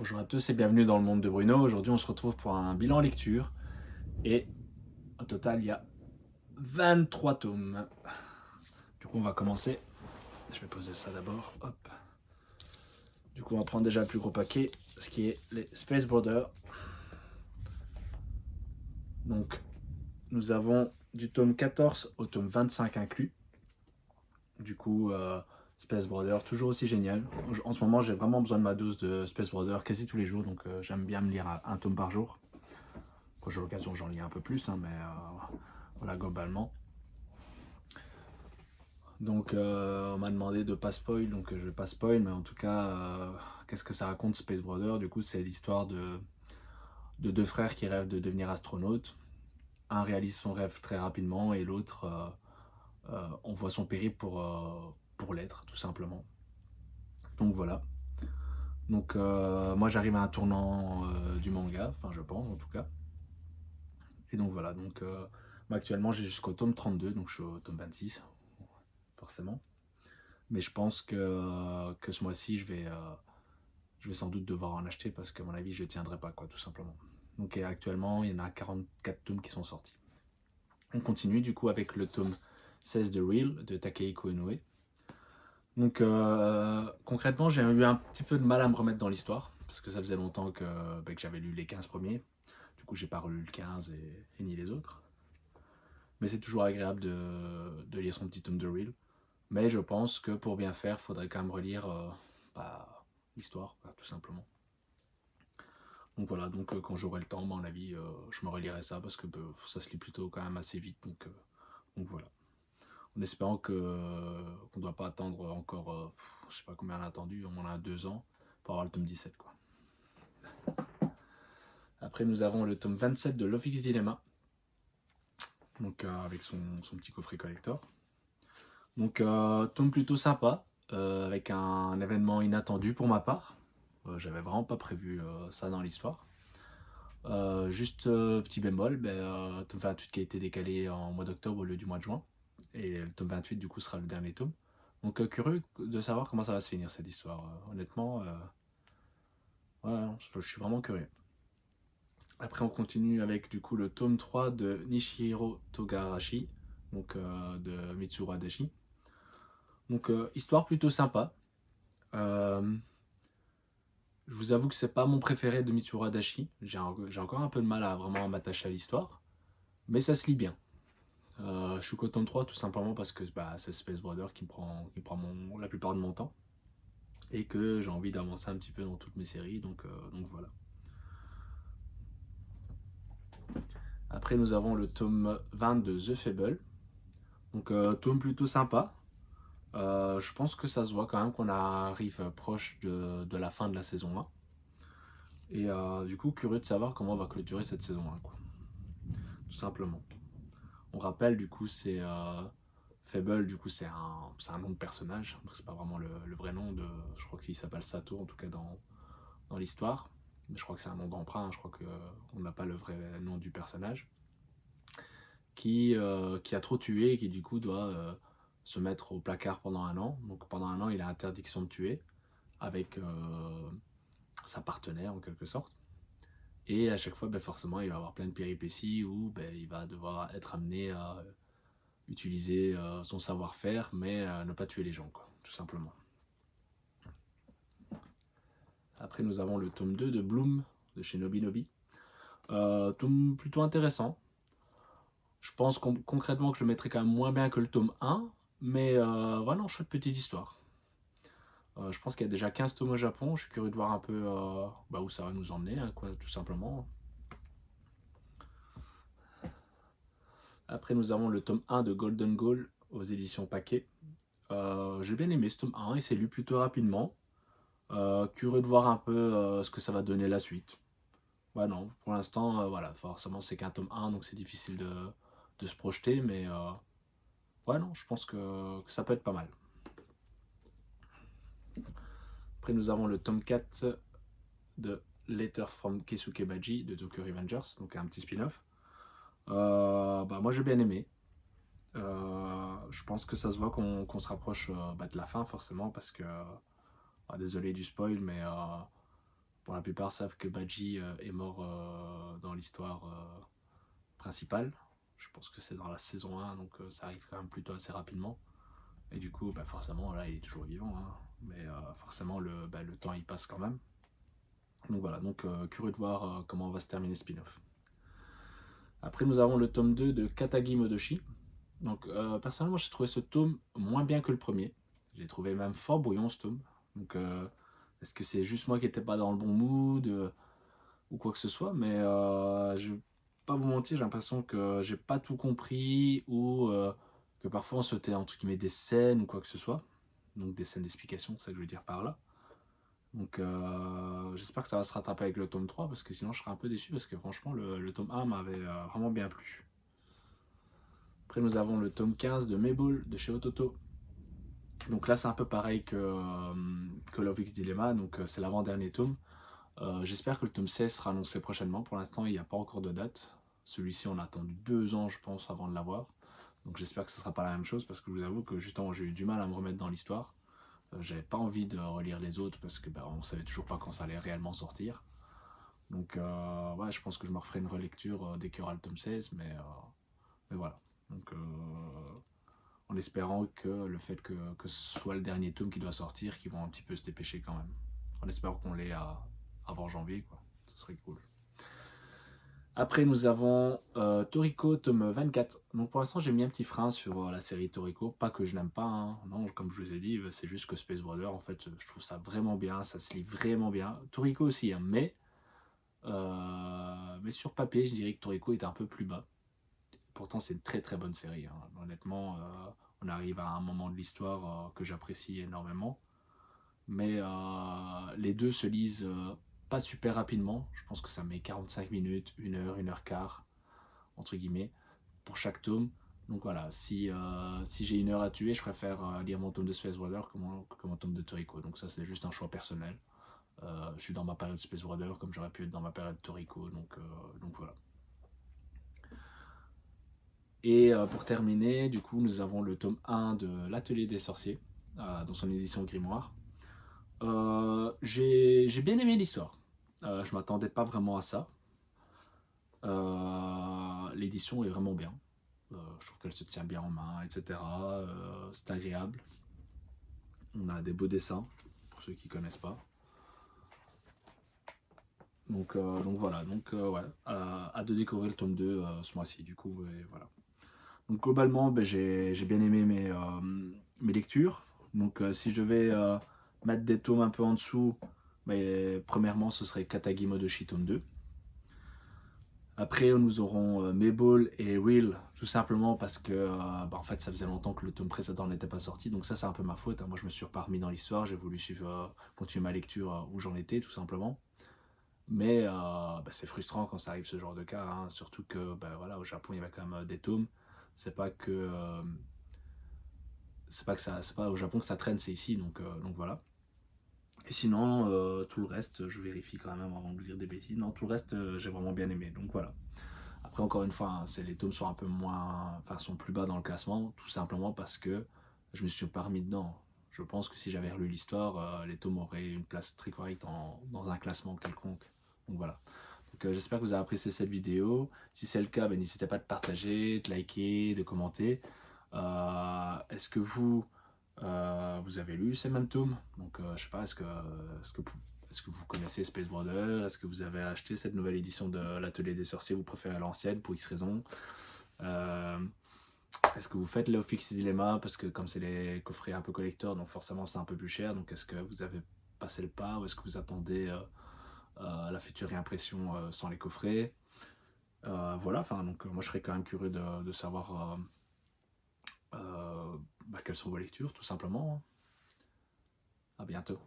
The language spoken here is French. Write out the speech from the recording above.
Bonjour à tous et bienvenue dans le monde de Bruno. Aujourd'hui, on se retrouve pour un bilan lecture. Et au total, il y a 23 tomes. Du coup, on va commencer. Je vais poser ça d'abord. Hop. Du coup, on va prendre déjà le plus gros paquet, ce qui est les Space Brothers. Donc, nous avons du tome 14 au tome 25 inclus. Du coup, Space Brothers, toujours aussi génial. En ce moment, j'ai vraiment besoin de ma dose de Space Brothers quasi tous les jours. Donc, j'aime bien me lire un tome par jour. Quand j'ai l'occasion, j'en lis un peu plus, hein, mais voilà, globalement. Donc, on m'a demandé de pas spoil, donc je vais pas spoil, mais en tout cas, qu'est-ce que ça raconte Space Brother? Du coup, c'est l'histoire de deux frères qui rêvent de devenir astronautes. Un réalise son rêve très rapidement et l'autre, on voit son périple pour l'être, tout simplement. Donc voilà. Donc, moi, j'arrive à un tournant du manga, enfin, je pense en tout cas. Et donc voilà. Donc, moi, actuellement, j'ai jusqu'au tome 32, donc je suis au tome 26, forcément. Mais je pense que ce mois-ci, je vais sans doute devoir en acheter parce qu'à mon avis, je ne tiendrai pas, quoi, tout simplement. Donc actuellement, il y en a 44 tomes qui sont sortis. On continue du coup avec le tome 16 de Real de Takehiko Inoue. Donc concrètement, j'ai eu un petit peu de mal à me remettre dans l'histoire parce que ça faisait longtemps que j'avais lu les 15 premiers. Du coup, j'ai pas relu le 15 et ni les autres. Mais c'est toujours agréable de lire son petit tome de Real. Mais je pense que pour bien faire, il faudrait quand même relire l'histoire, tout simplement. Donc voilà, donc quand j'aurai le temps, à mon avis, je me relirai ça parce que ça se lit plutôt quand même assez vite. Donc voilà. En espérant qu'on ne doit pas attendre encore, je sais pas combien on a attendu, on a 2 ans pour avoir le tome 17, quoi. Après, nous avons le tome 27 de Love X Dilemma, donc avec son petit coffret collector. Donc, tome plutôt sympa, avec un événement inattendu pour ma part. J'avais vraiment pas prévu ça dans l'histoire. Juste petit bémol, tome 28 qui a été décalé en mois d'octobre au lieu du mois de juin. Et le tome 28 du coup sera le dernier tome. Donc curieux de savoir comment ça va se finir cette histoire. Honnêtement, ouais, non, je suis vraiment curieux. Après on continue avec du coup le tome 3 de Nishihiro Togarashi, donc de Mitsuru Adachi. Donc histoire plutôt sympa. Euh, je vous avoue que c'est pas mon préféré de Mitsuru Adachi. J'ai encore un peu de mal à vraiment m'attacher à l'histoire. Mais ça se lit bien. Je suis qu'au tome 3 tout simplement parce que c'est Space Brother qui prend la plupart de mon temps. Et que j'ai envie d'avancer un petit peu dans toutes mes séries. Donc voilà. Après nous avons le tome 20 de The Fable. Donc tome plutôt sympa. Je pense que ça se voit quand même qu'on arrive proche de la fin de la saison 1. Et du coup, curieux de savoir comment on va clôturer cette saison 1, quoi. Tout simplement. On rappelle, du coup, c'est Fable, du coup, c'est un nom de personnage. Donc, c'est pas vraiment le vrai nom de. Je crois qu'il s'appelle Sato, en tout cas dans l'histoire. Mais je crois que c'est un nom d'emprunt. Je crois qu'on n'a pas le vrai nom du personnage. Qui a trop tué et qui, du coup, doit se mettre au placard pendant un an. Donc, pendant un an, il a interdiction de tuer avec sa partenaire, en quelque sorte. Et à chaque fois, forcément, il va avoir plein de péripéties où il va devoir être amené à utiliser son savoir-faire, mais ne pas tuer les gens, quoi, tout simplement. Après, nous avons le tome 2 de Bloom, de chez Nobinobi. Tome plutôt intéressant. Je pense concrètement que je le mettrai quand même moins bien que le tome 1, mais voilà, chouette petite histoire. Je pense qu'il y a déjà 15 tomes au Japon. Je suis curieux de voir un peu où ça va nous emmener, hein, quoi, tout simplement. Après, nous avons le tome 1 de Golden Goal aux éditions Paquet. J'ai bien aimé ce tome 1, il s'est lu plutôt rapidement. Curieux de voir un peu ce que ça va donner la suite. Ouais, non, pour l'instant, voilà, forcément c'est qu'un tome 1, donc c'est difficile de se projeter, mais ouais, non, je pense que ça peut être pas mal. Après, nous avons le tome 4 de Letter from Keisuke Baji de Tokyo Revengers, donc un petit spin-off. Moi j'ai bien aimé. Je pense que ça se voit qu'on se rapproche de la fin, forcément, parce que désolé du spoil, mais pour la plupart savent que Badji est mort dans l'histoire principale. Je pense que c'est dans la saison 1, donc ça arrive quand même plutôt assez rapidement. Et du coup, bah forcément, là, il est toujours vivant, hein. Mais forcément, le temps, il passe quand même. Donc voilà, donc curieux de voir comment va se terminer spin-off. Après, nous avons le tome 2 de Katagi Modoshi. Donc, personnellement, j'ai trouvé ce tome moins bien que le premier. J'ai trouvé même fort brouillon, ce tome. Donc, est-ce que c'est juste moi qui n'étais pas dans le bon mood ou quoi que ce soit? Mais je vais pas vous mentir, j'ai l'impression que j'ai pas tout compris ou que parfois on sautait entre guillemets des scènes ou quoi que ce soit. Donc, des scènes d'explication, c'est ça que je veux dire par là. Donc j'espère que ça va se rattraper avec le tome 3 parce que sinon je serais un peu déçu parce que franchement le tome 1 m'avait vraiment bien plu. Après nous avons le tome 15 de Mabel de chez Ototo. Donc là c'est un peu pareil que Love X Dilemma, donc c'est l'avant-dernier tome. J'espère que le tome 16 sera annoncé prochainement. Pour l'instant il n'y a pas encore de date. Celui-ci on a attendu 2 ans je pense avant de l'avoir. Donc j'espère que ce ne sera pas la même chose parce que je vous avoue que justement j'ai eu du mal à me remettre dans l'histoire. J'avais pas envie de relire les autres parce que on savait toujours pas quand ça allait réellement sortir. Donc ouais, je pense que je me referai une relecture dès qu'il y aura le tome 16, mais voilà. Donc en espérant que le fait que ce soit le dernier tome qui doit sortir, qu'ils vont un petit peu se dépêcher quand même. En espérant qu'on l'ait avant janvier, quoi. Ce serait cool. Après, nous avons Toriko, tome 24. Donc pour l'instant, j'ai mis un petit frein sur la série Toriko. Pas que je n'aime pas, hein. Non, comme je vous ai dit, c'est juste que Space Brother, en fait, je trouve ça vraiment bien, ça se lit vraiment bien. Toriko aussi, hein, mais sur papier, je dirais que Toriko est un peu plus bas. Pourtant, c'est une très très bonne série, hein. Honnêtement, on arrive à un moment de l'histoire que j'apprécie énormément. Mais les deux se lisent pas super rapidement. Je pense que ça met 45 minutes, 1 heure, 1 heure quart, entre guillemets, pour chaque tome. Donc voilà, si j'ai 1 heure à tuer, je préfère lire mon tome de Space Brother que mon tome de Toriko. Donc ça, c'est juste un choix personnel. Je suis dans ma période Space Brother comme j'aurais pu être dans ma période Toriko. Donc voilà. Et pour terminer, du coup, nous avons le tome 1 de L'Atelier des Sorciers, dans son édition Grimoire. J'ai bien aimé l'histoire. Je m'attendais pas vraiment à ça. L'édition est vraiment bien. Je trouve qu'elle se tient bien en main, etc. C'est agréable. On a des beaux dessins, pour ceux qui ne connaissent pas. Donc voilà, ouais, hâte de découvrir le tome 2 ce mois-ci, du coup, et voilà. Donc globalement, j'ai bien aimé mes lectures. Donc si je devais mettre des tomes un peu en dessous, premièrement, ce serait Katagi Modoshi tome 2. Après, nous aurons Mabel et Will, tout simplement parce que en fait, ça faisait longtemps que le tome précédent n'était pas sorti, donc ça, c'est un peu ma faute, hein. Moi, je me suis pas remis dans l'histoire, j'ai voulu continuer ma lecture où j'en étais, tout simplement. Mais c'est frustrant quand ça arrive ce genre de cas, hein. Surtout que voilà, au Japon, il y avait quand même des tomes. C'est pas au Japon que ça traîne, c'est ici, donc voilà. Et sinon, tout le reste, je vérifie quand même avant de dire des bêtises. Non, tout le reste, j'ai vraiment bien aimé, donc voilà. Après, encore une fois, hein, les tomes sont un peu moins, enfin, sont plus bas dans le classement, tout simplement parce que je me suis pas remis dedans. Je pense que si j'avais relu l'histoire, les tomes auraient une place très correcte dans un classement quelconque. Donc voilà. Donc j'espère que vous avez apprécié cette vidéo. Si c'est le cas, n'hésitez pas à partager, de liker, de commenter. Est-ce que vous avez lu ces mêmes tomes? Donc je sais pas, est-ce que vous connaissez Space Brother? Est-ce que vous avez acheté cette nouvelle édition de l'Atelier des Sorciers? Vous préférez l'ancienne pour X raisons? Est-ce que vous faites Love X Dilemma? Parce que comme c'est les coffrets un peu collector, donc forcément c'est un peu plus cher. Donc est-ce que vous avez passé le pas ou est-ce que vous attendez la future réimpression sans les coffrets? Voilà, donc moi je serais quand même curieux de savoir quelles sont vos lectures, tout simplement. À bientôt.